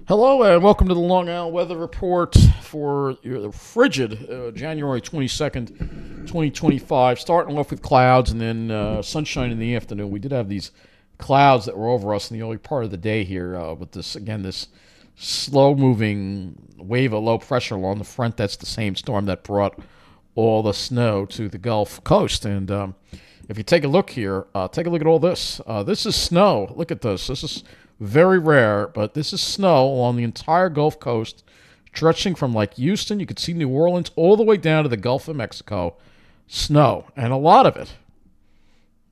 Hello and welcome to the Long Island Weather Report for Frigid, January 22nd, 2025. Starting off with clouds and then sunshine in the afternoon. We did have these clouds that were over us in the early part of the day here with this slow-moving wave of low pressure along the front. That's the same storm that brought all the snow to the Gulf Coast. And if you take a look here, take a look at all this. This is snow. Look at this. This is very rare, but this is snow along the entire Gulf Coast, stretching from like Houston, you could see New Orleans, all the way down to the Gulf of Mexico. Snow, and a lot of it.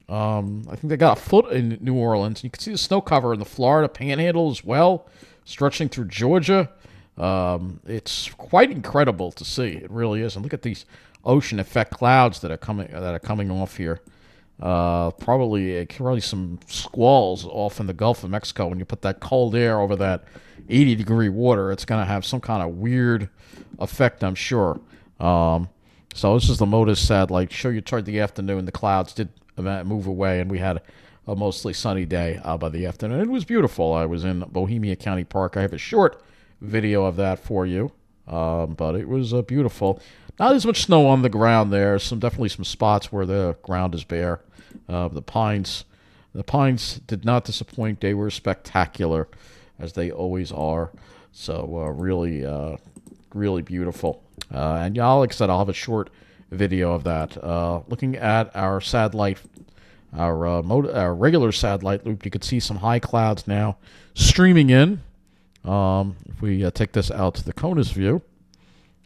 I think they got a foot in New Orleans. You can see the snow cover in the Florida Panhandle as well, stretching through Georgia. It's quite incredible to see. It really is. And look at these ocean effect clouds that are coming off here. Probably some squalls off in the Gulf of Mexico. When you put that cold air over that 80-degree water, it's going to have some kind of weird effect, I'm sure. So this is the MODIS satellite. Show you toward the afternoon. The clouds did move away, and we had a mostly sunny day by the afternoon. It was beautiful. I was in Bohemia County Park. I have a short video of that for you, but it was beautiful. Not as much snow on the ground there. Definitely some spots where the ground is bare. The pines did not disappoint. They were spectacular, as they always are. So really beautiful. And yeah, like I said, I'll have a short video of that. Looking at our satellite, our regular satellite loop, you could see some high clouds now streaming in. If we take this out to the CONUS view,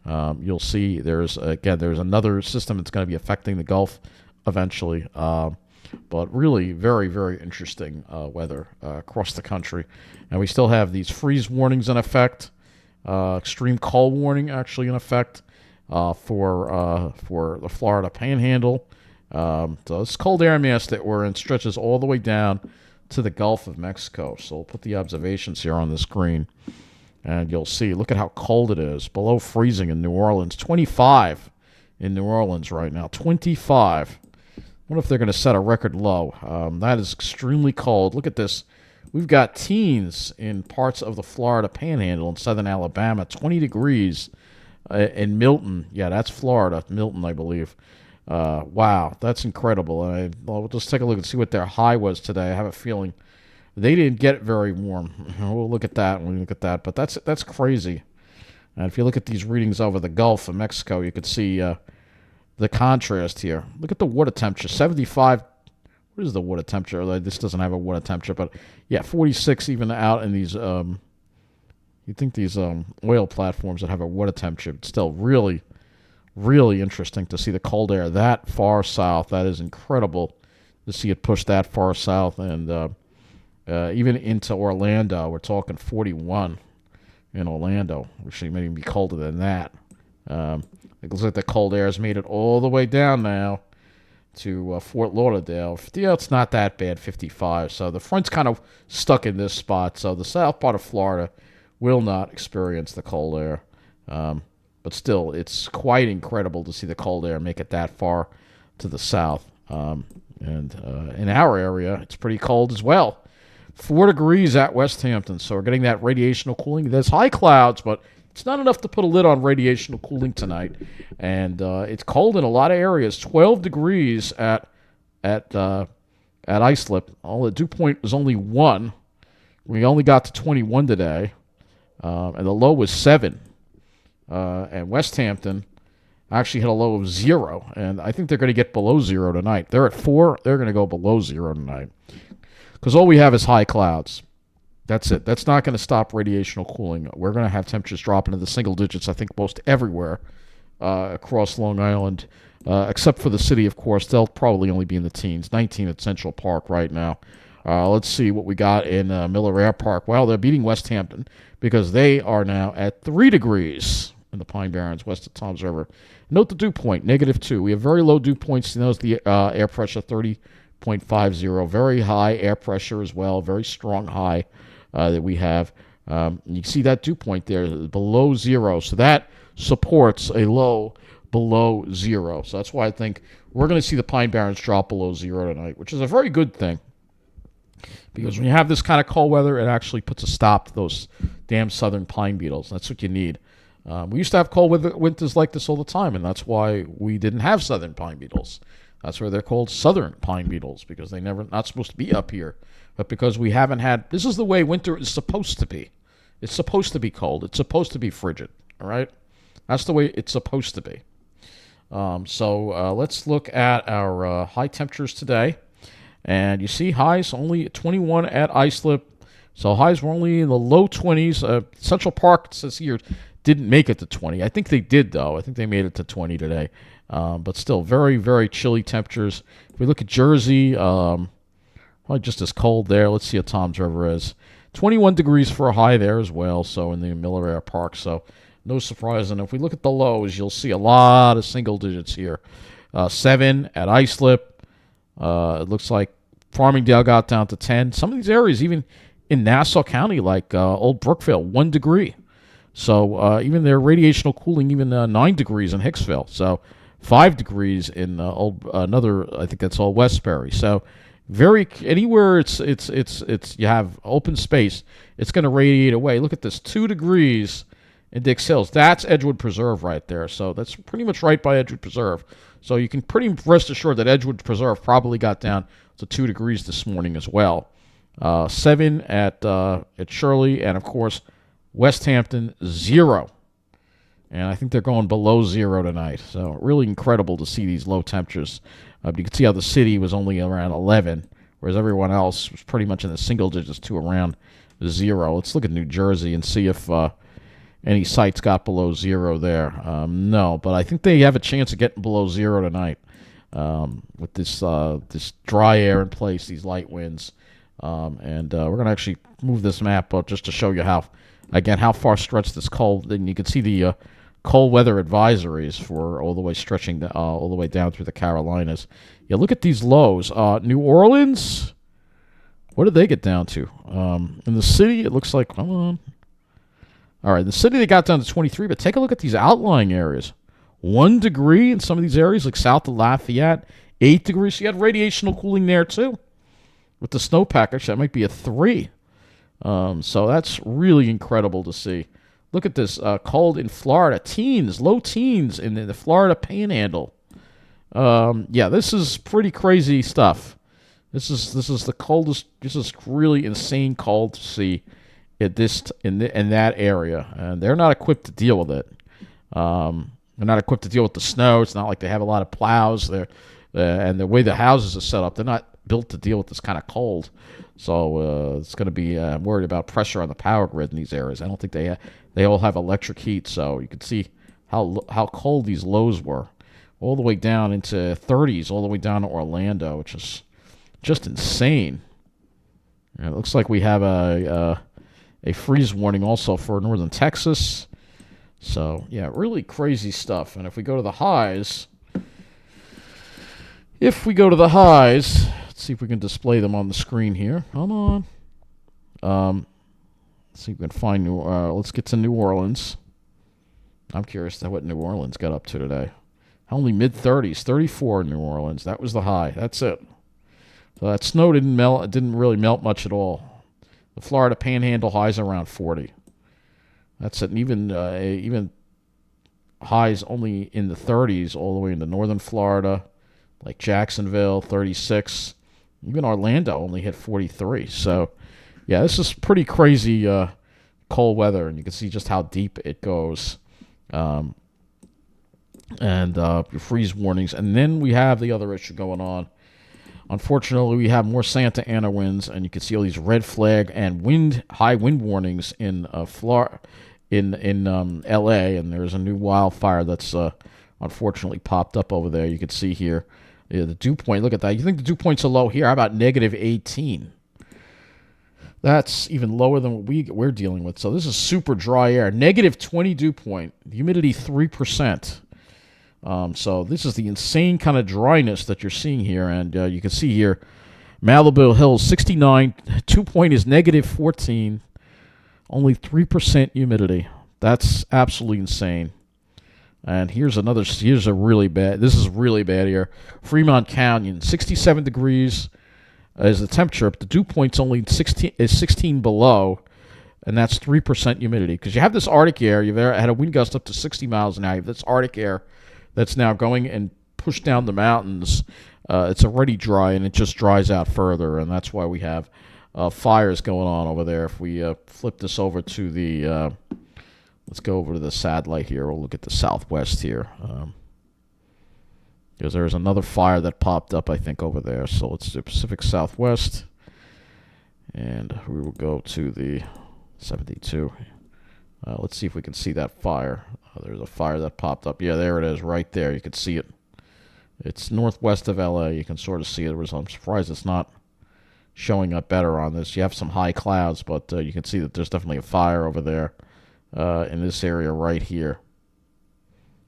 you'll see there's another system that's going to be affecting the Gulf eventually. But really very interesting weather across the country. And we still have these freeze warnings in effect, extreme cold warning actually in effect for the Florida Panhandle. So this cold air mass that we're in stretches all the way down to the Gulf of Mexico. So we'll put the observations here on the screen. And you'll see, look at how cold it is. Below freezing in New Orleans. 25 in New Orleans right now. 25. I wonder if they're going to set a record low. That is extremely cold. Look at this. We've got teens in parts of the Florida Panhandle in southern Alabama. 20 degrees in Milton. Yeah, that's Florida. Milton, I believe. Wow, that's incredible. I'll just take a look and see what their high was today. I have a feeling they didn't get very warm. We'll look at that when we look at that. But that's crazy. And if you look at these readings over the Gulf of Mexico, you could see the contrast here. Look at the water temperature, 75. What is the water temperature? This doesn't have a water temperature, but yeah, 46 even out in these. You'd think these oil platforms that have a water temperature. It's still really interesting to see the cold air that far south. That is incredible to see it push that far south, and even into Orlando. We're talking 41 in Orlando, which may even be colder than that. It looks like the cold air has made it all the way down now to Fort Lauderdale. Yeah, it's not that bad, 55. So the front's kind of stuck in this spot. So the south part of Florida will not experience the cold air. But still, it's quite incredible to see the cold air make it that far to the south. And in our area, it's pretty cold as well. 4 degrees at West Hampton. So we're getting that radiational cooling. There's high clouds, but it's not enough to put a lid on radiational cooling tonight, and it's cold in a lot of areas. 12 degrees at Islip. All the dew point was only 1. We only got to 21 today, and the low was 7. And West Hampton actually had a low of 0, and I think they're going to get below 0 tonight. They're at 4. They're going to go below 0 tonight because all we have is high clouds. That's it. That's not going to stop radiational cooling. We're going to have temperatures drop into the single digits, I think, most everywhere across Long Island, except for the city, of course. They'll probably only be in the teens. 19 at Central Park right now. Let's see what we got in Miller Air Park. Well, they're beating West Hampton because they are now at 3 degrees in the Pine Barrens, west of Toms River. Note the dew point, -2. We have very low dew points. You notice the air pressure, 30.50. Very high air pressure as well. Very strong high. That we have. You see that dew point there below 0. So that supports a low below 0. So that's why I think we're going to see the Pine Barrens drop below 0 tonight, which is a very good thing. Because when you have this kind of cold weather, it actually puts a stop to those damn southern pine beetles. That's what you need. We used to have cold winters like this all the time, and that's why we didn't have southern pine beetles. That's why they're called southern pine beetles, because they never not supposed to be up here. But because we haven't had, this is the way winter is supposed to be. It's supposed to be cold. It's supposed to be frigid. All right, that's the way it's supposed to be. So let's look at our high temperatures today. And you see highs only 21 at Islip. So highs were only in the low 20s. Central Park says here didn't make it to 20. I think they did, though. I think they made it to 20 today. But still, very, very chilly temperatures. If we look at Jersey, probably just as cold there. Let's see how Tom's River is. 21 degrees for a high there as well, so in the Miller Air Park. So no surprise. And if we look at the lows, you'll see a lot of single digits here. 7 at Islip. It looks like Farmingdale got down to 10. Some of these areas, even in Nassau County, like Old Brookville, 1 degree. So even their radiational cooling, even 9 degrees in Hicksville. So 5 degrees in another, I think that's all Westbury. So anywhere it's you have open space, it's going to radiate away. Look at this, 2 degrees in Dix Hills. That's Edgewood Preserve right there. So that's pretty much right by Edgewood Preserve. So you can pretty rest assured that Edgewood Preserve probably got down to 2 degrees this morning as well. 7 at Shirley, and of course West Hampton 0. And I think they're going below 0 tonight. So really incredible to see these low temperatures. You can see how the city was only around 11, whereas everyone else was pretty much in the single digits to around 0. Let's look at New Jersey and see if any sites got below 0 there. No, but I think they have a chance of getting below 0 tonight with this dry air in place, these light winds. And we're going to actually move this map up just to show you how far stretched this cold. And you can see the cold weather advisories for all the way stretching all the way down through the Carolinas. Yeah, look at these lows. New Orleans, what did they get down to? In the city, it looks like, come on. All right, the city, they got down to 23, but take a look at these outlying areas. 1 degree in some of these areas, like south of Lafayette, 8 degrees. So you had radiational cooling there, too. With the snowpack, actually, that might be a 3. So that's really incredible to see. Look at this, cold in Florida. Low teens in the Florida Panhandle. Yeah, this is pretty crazy stuff. This is the coldest. This is really insane cold to see in that area, and they're not equipped to deal with it. They're not equipped to deal with the snow. It's not like they have a lot of plows there, and the way the houses are set up, they're not built to deal with this kind of cold. So it's going to be worried about pressure on the power grid in these areas. I don't think they all have electric heat, so you can see how cold these lows were, all the way down into 30s, all the way down to Orlando, which is just insane. And it looks like we have a freeze warning also for northern Texas. So, yeah, really crazy stuff. And if we go to the highs, let's see if we can display them on the screen here. Come on. Let's see if we can find let's get to New Orleans. I'm curious what New Orleans got up to today. Only mid-30s, 34 in New Orleans. That was the high. That's it. So that snow didn't melt. It didn't really melt much at all. The Florida Panhandle highs around 40. That's it. And even highs only in the 30s all the way into northern Florida, like Jacksonville, 36. Even Orlando only hit 43. So, yeah, this is pretty crazy cold weather, and you can see just how deep it goes. And your freeze warnings. And then we have the other issue going on. Unfortunately, we have more Santa Ana winds, and you can see all these red flag and high wind warnings in Florida, in L.A., and there's a new wildfire that's unfortunately popped up over there. You can see here the dew point. Look at that. You think the dew points are low here? How about negative 18? That's even lower than what we're dealing with. So this is super dry air. Negative 20 dew point. Humidity 3%. So this is the insane kind of dryness that you're seeing here. And you can see here, Malibu Hills, 69. Dew point is negative 14. Only 3% humidity. That's absolutely insane. And here's a really bad. This is really bad here. Fremont Canyon, 67 degrees. is the temperature. But the dew point's only 16 below, and that's 3% humidity. Because you have this Arctic air. You've had a wind gust up to 60 miles an hour. You have this Arctic air that's now going and pushed down the mountains. It's already dry, and it just dries out further, and that's why we have fires going on over there. If we flip this over to the, let's go over to the satellite here. We'll look at the southwest here. Because there's another fire that popped up, I think, over there. So let's do Pacific Southwest, and we will go to the 72. Let's see if we can see that fire. There's a fire that popped up. Yeah, there it is, right there. You can see it. It's northwest of LA. You can sort of see it. I'm surprised it's not showing up better on this. You have some high clouds, but you can see that there's definitely a fire over there in this area right here.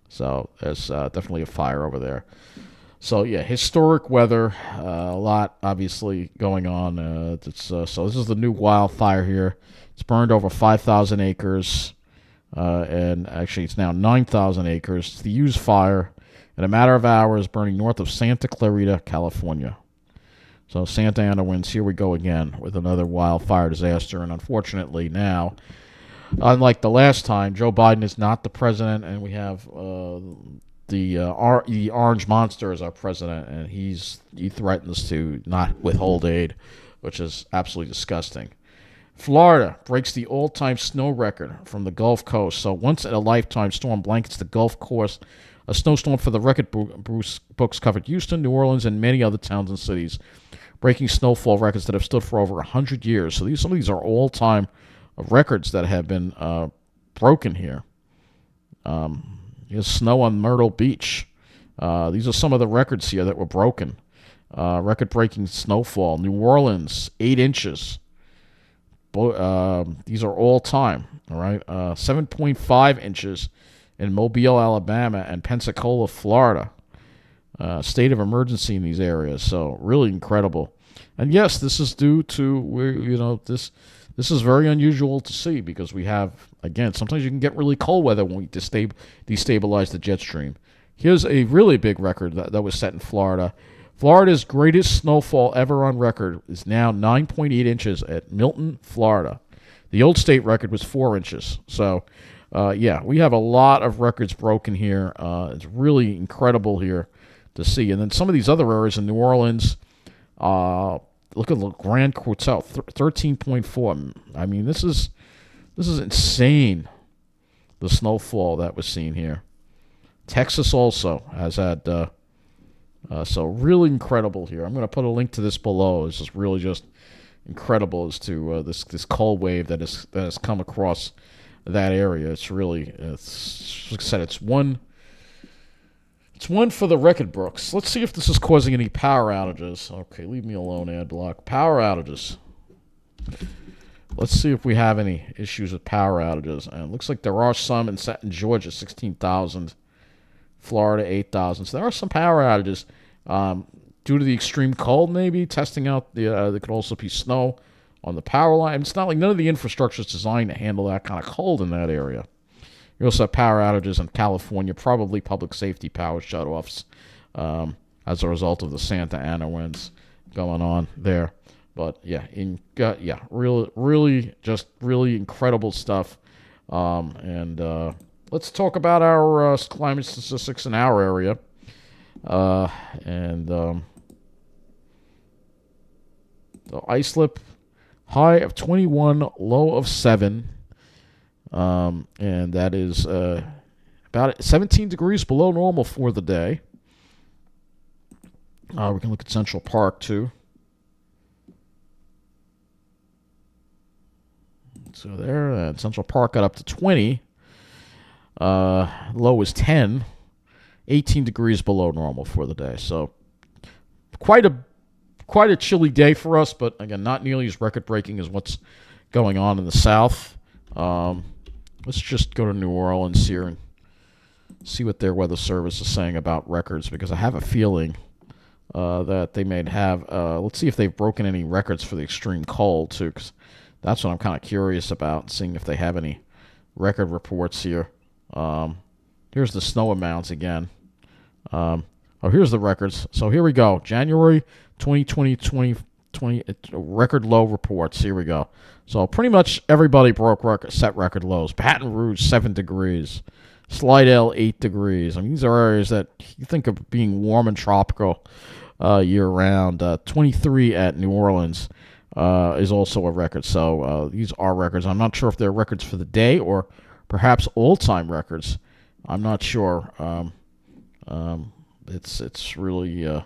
So there's definitely a fire over there. So yeah, historic weather, a lot obviously going on. So this is the new wildfire here. It's burned over 5,000 acres, and actually it's now 9,000 acres. It's the used fire. In a matter of hours, burning north of Santa Clarita, California. So Santa Ana winds, here we go again with another wildfire disaster. And unfortunately now, unlike the last time, Joe Biden is not the president, and we have the Orange Monster as our president, and he threatens to not withhold aid, which is absolutely disgusting. Florida breaks the all-time snow record from the Gulf Coast. So once-in-a-lifetime storm blankets the Gulf Coast. A snowstorm for the record books covered Houston, New Orleans, and many other towns and cities, breaking snowfall records that have stood for over 100 years. So some of these are all-time records that have been broken here. There's snow on Myrtle Beach. These are some of the records here that were broken. Record-breaking snowfall. New Orleans, 8 inches. These are all-time. All right, 7.5 inches in Mobile, Alabama, and Pensacola, Florida. State of emergency in these areas. So really incredible. And yes, this is due to this is very unusual to see, because we have, again, sometimes you can get really cold weather when we destabilize the jet stream. Here's a really big record that was set in Florida. Florida's greatest snowfall ever on record is now 9.8 inches at Milton, Florida. The old state record was 4 inches. So, yeah, we have a lot of records broken here. It's really incredible here to see. And then some of these other areas in New Orleans, look at the Grand Quartel, 13.4. I mean, this is insane, the snowfall that was seen here. Texas also has had, so really incredible here. I'm going to put a link to this below. This is really just incredible as to this cold wave that has come across that area. It's really, like I said, it's one for the record books. Let's see if this is causing any power outages. Okay, leave me alone, ad block. Power outages. Let's see if we have any issues with power outages. And it looks like there are some in Georgia, 16,000. Florida, 8,000. So there are some power outages due to the extreme cold, maybe. Testing out, there could also be snow on the power line. It's not like none of the infrastructure is designed to handle that kind of cold in that area. You also have power outages in California, probably public safety power shutoffs as a result of the Santa Ana winds going on there. But yeah, really incredible stuff. Let's talk about our climate statistics in our area. The islip, high of 21, low of 7. And that is about 17 degrees below normal for the day. We can look at Central Park, too. So there, Central Park got up to 20. Low is 10. 18 degrees below normal for the day. So quite a chilly day for us, but again, not nearly as record-breaking as what's going on in the South. Let's just go to New Orleans here and see what their weather service is saying about records, because I have a feeling that they may have. Let's see if they've broken any records for the extreme cold, too, because that's what I'm kind of curious about, seeing if they have any record reports here. Here's the snow amounts again. Here's the records. So here we go. January 2020, record low reports. Here we go. So pretty much everybody broke set record lows. Baton Rouge 7 degrees, Slidell 8 degrees. I mean, these are areas that you think of being warm and tropical year round. 23 at New Orleans is also a record. So these are records. I'm not sure if they're records for the day or perhaps all-time records. I'm not sure. It's really.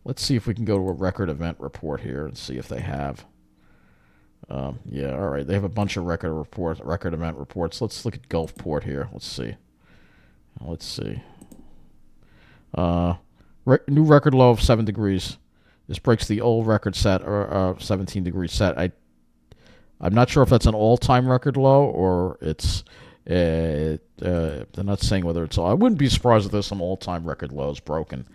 Let's see if we can go to a record event report here and see if they have. Yeah, all right. They have a bunch of record event reports. Let's look at Gulfport here. Let's see. New record low of 7 degrees. This breaks the old record set, or 17 degree set. I'm not sure if that's an all-time record low or it's. They're not saying whether it's. I wouldn't be surprised if there's some all-time record lows broken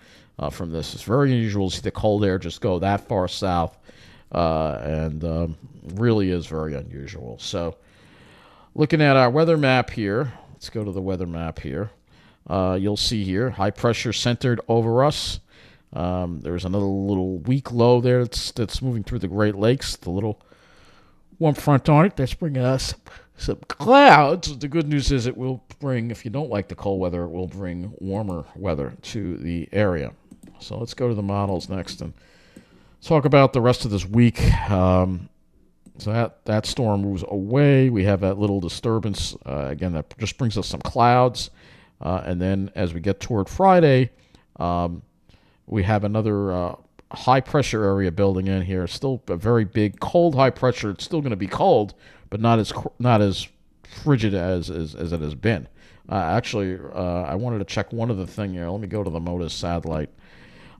from this. It's very unusual to see the cold air just go that far south, and really is very unusual. So, looking at our weather map here, let's go to the weather map here. You'll see here high pressure centered over us. There's another little weak low there that's moving through the Great Lakes. The little warm front on it that's bringing us some clouds. The good news is it will bring, if you don't like the cold weather, it will bring warmer weather to the area. So let's go to the models next and talk about the rest of this week. So that storm moves away. We have that little disturbance. Again, that just brings us some clouds. And then as we get toward Friday, we have another high pressure area building in here. Still a very big cold high pressure. It's still going to be cold, but not as frigid as it has been. Actually, I wanted to check one other thing here. Let me go to the MODIS satellite.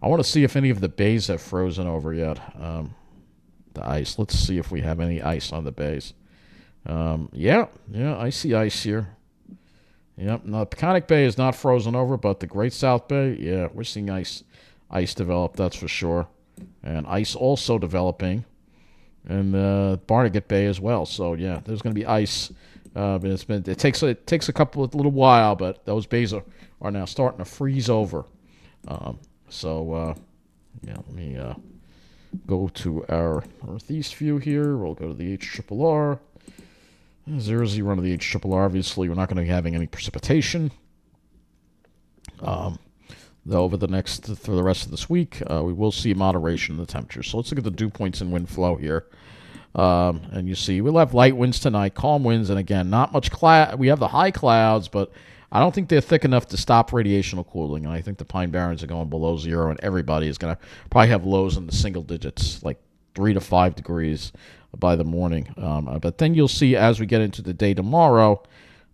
I want to see if any of the bays have frozen over yet. The ice. Let's see if we have any ice on the bays. Yeah, I see ice here. Yep, now Peconic Bay is not frozen over, but the Great South Bay, yeah, we're seeing ice develop, that's for sure. And ice also developing in Barnegat Bay as well. So, yeah, there's going to be ice. But it takes a little while, but those bays are now starting to freeze over. Let me go to our northeast view here. We'll go to the HRRR. 0-0 to the HRRR. Obviously, we're not going to be having any precipitation. Though for the rest of this week, we will see moderation in the temperature. So let's look at the dew points and wind flow here. And you see we'll have light winds tonight, calm winds, and again, not much cloud. We have the high clouds, but I don't think they're thick enough to stop radiational cooling. And I think the Pine Barrens are going below zero, and everybody is going to probably have lows in the single digits, like 3 to 5 degrees by the morning. But then you'll see as we get into the day tomorrow,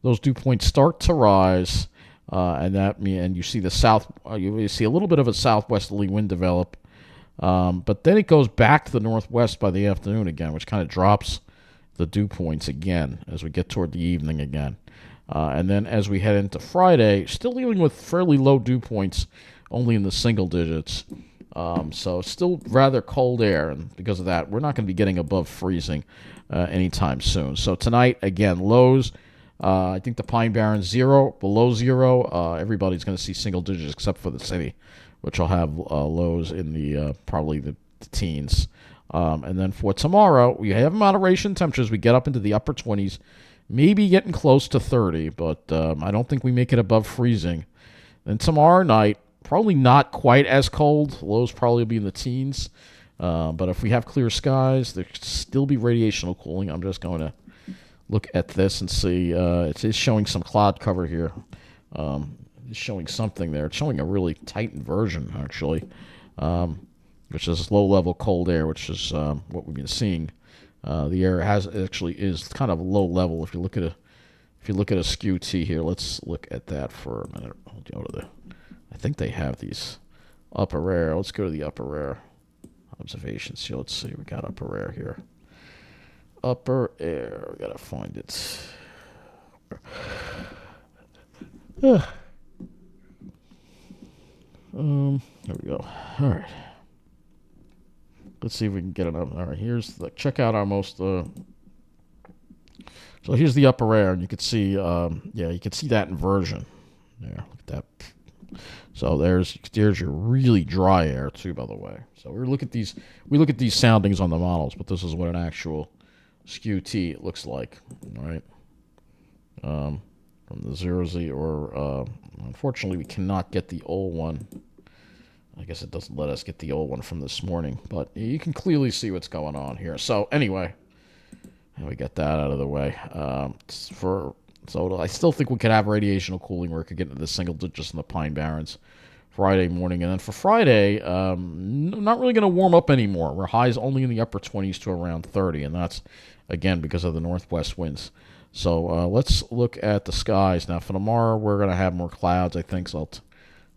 those dew points start to rise, and you see you see a little bit of a southwesterly wind develop. But then it goes back to the northwest by the afternoon again, which kind of drops the dew points again as we get toward the evening again. And then as we head into Friday, still dealing with fairly low dew points, only in the single digits. So still rather cold air, and because of that, we're not going to be getting above freezing anytime soon. So tonight, again, lows. I think the Pine Barrens below zero. Everybody's going to see single digits except for the city, which will have lows in the probably the teens. And then for tomorrow, we have moderation temperatures. We get up into the upper 20s, maybe getting close to 30, but I don't think we make it above freezing. Then tomorrow night, probably not quite as cold. Lows probably be in the teens. But if we have clear skies, there could still be radiational cooling. I'm just going to look at this and see. It is showing some cloud cover here. It's showing something there. It's showing a really tight inversion, actually, which is low-level cold air, which is what we've been seeing. The air is kind of low level. If you look at a skew T here, let's look at that for a minute. I'll go to I think they have these upper air. Let's go to the upper air observations here. Let's see. We got upper air here. Upper air. We gotta find it. There we go. All right. Let's see if we can get it up. All right. Check out our most. So here's the upper air, and you can see. You can see that inversion. There. Look at that So there's your really dry air too, by the way. So we look at these soundings on the models, but this is what an actual SQT looks like, right? From the 0Z, or unfortunately we cannot get the old one. I guess it doesn't let us get the old one from this morning, but you can clearly see what's going on here. So anyway, we get that out of the way. So I still think we could have radiational cooling where it could get into the single digits in the Pine Barrens Friday morning. And then for Friday, not really going to warm up anymore. We're highs only in the upper 20s to around 30, and that's, again, because of the northwest winds. So let's look at the skies. Now, for tomorrow, we're going to have more clouds, I think. So I'll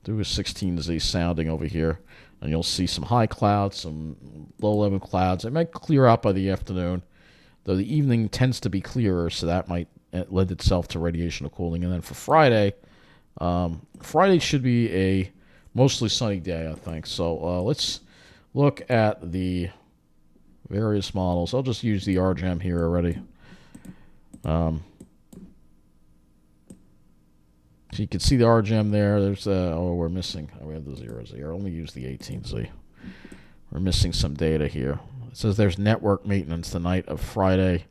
do a 16Z sounding over here, and you'll see some high clouds, some low-level clouds. It might clear out by the afternoon, though the evening tends to be clearer, so that might lend itself to radiational cooling. And then for Friday, Friday should be a mostly sunny day, I think. So let's look at the various models. I'll just use the RGM here already. So you can see the RGM there. There's we're missing. We have the 0Z. I only use the 18Z. We're missing some data here. It says there's network maintenance the night of Friday,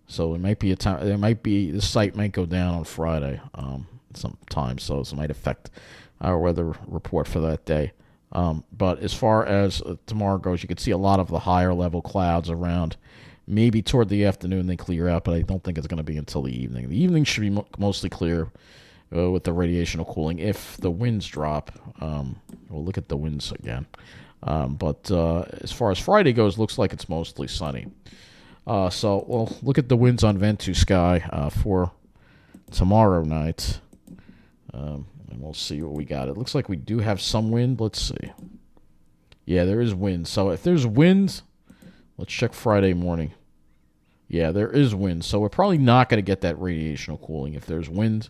so it might be a time. There might be the site might go down on Friday sometime, so it might affect our weather report for that day. But as far as tomorrow goes, you can see a lot of the higher level clouds around. Maybe toward the afternoon they clear out, but I don't think it's going to be until the evening. The evening should be mostly clear with the radiational cooling. If the winds drop, we'll look at the winds again. But as far as Friday goes, looks like it's mostly sunny. So we'll look at the winds on Ventu Sky for tomorrow night. And we'll see what we got. It looks like we do have some wind. Let's see. Yeah, there is wind. So if there's wind, let's check Friday morning. Yeah, there is wind. So we're probably not going to get that radiational cooling. If there's wind,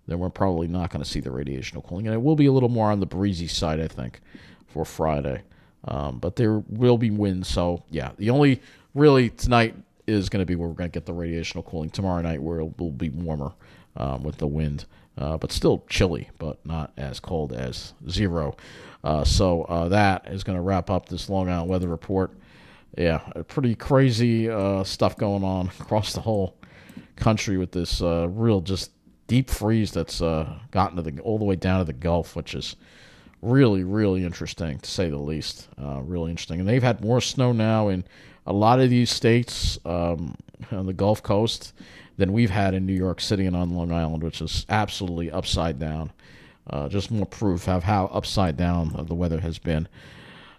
then we're probably not going to see the radiational cooling. And it will be a little more on the breezy side, I think, for Friday. But there will be wind. So, yeah, the only really tonight is going to be where we're going to get the radiational cooling. Tomorrow night where it will be warmer with the wind. But still chilly, but not as cold as 0. So that is going to wrap up this Long Island weather report. Yeah, pretty crazy stuff going on across the whole country with this real just deep freeze that's gotten to all the way down to the Gulf, which is really, really interesting, to say the least. Really interesting. And they've had more snow now in a lot of these states on the Gulf Coast than we've had in New York City and on Long Island, which is absolutely upside down. Just more proof of how upside down the weather has been.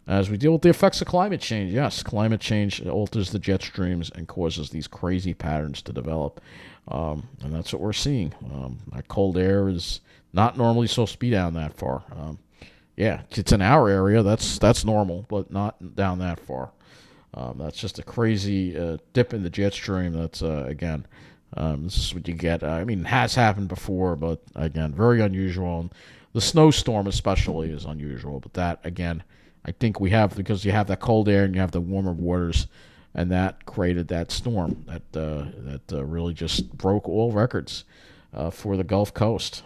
As we deal with the effects of climate change, yes, climate change alters the jet streams and causes these crazy patterns to develop. And that's what we're seeing. That cold air is not normally supposed to be down that far. Yeah, it's in our area. That's normal, but not down that far. That's just a crazy dip in the jet stream. That's, again, this is what you get. I mean, it has happened before, but, again, very unusual. And the snowstorm especially is unusual. But that, again, I think we have, because you have that cold air and you have the warmer waters, and that created that storm that really just broke all records for the Gulf Coast.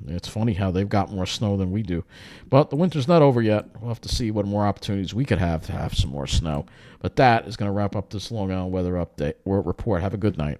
It's funny how they've got more snow than we do. But the winter's not over yet. We'll have to see what more opportunities we could have to have some more snow. But that is going to wrap up this Long Island weather update or report. Have a good night.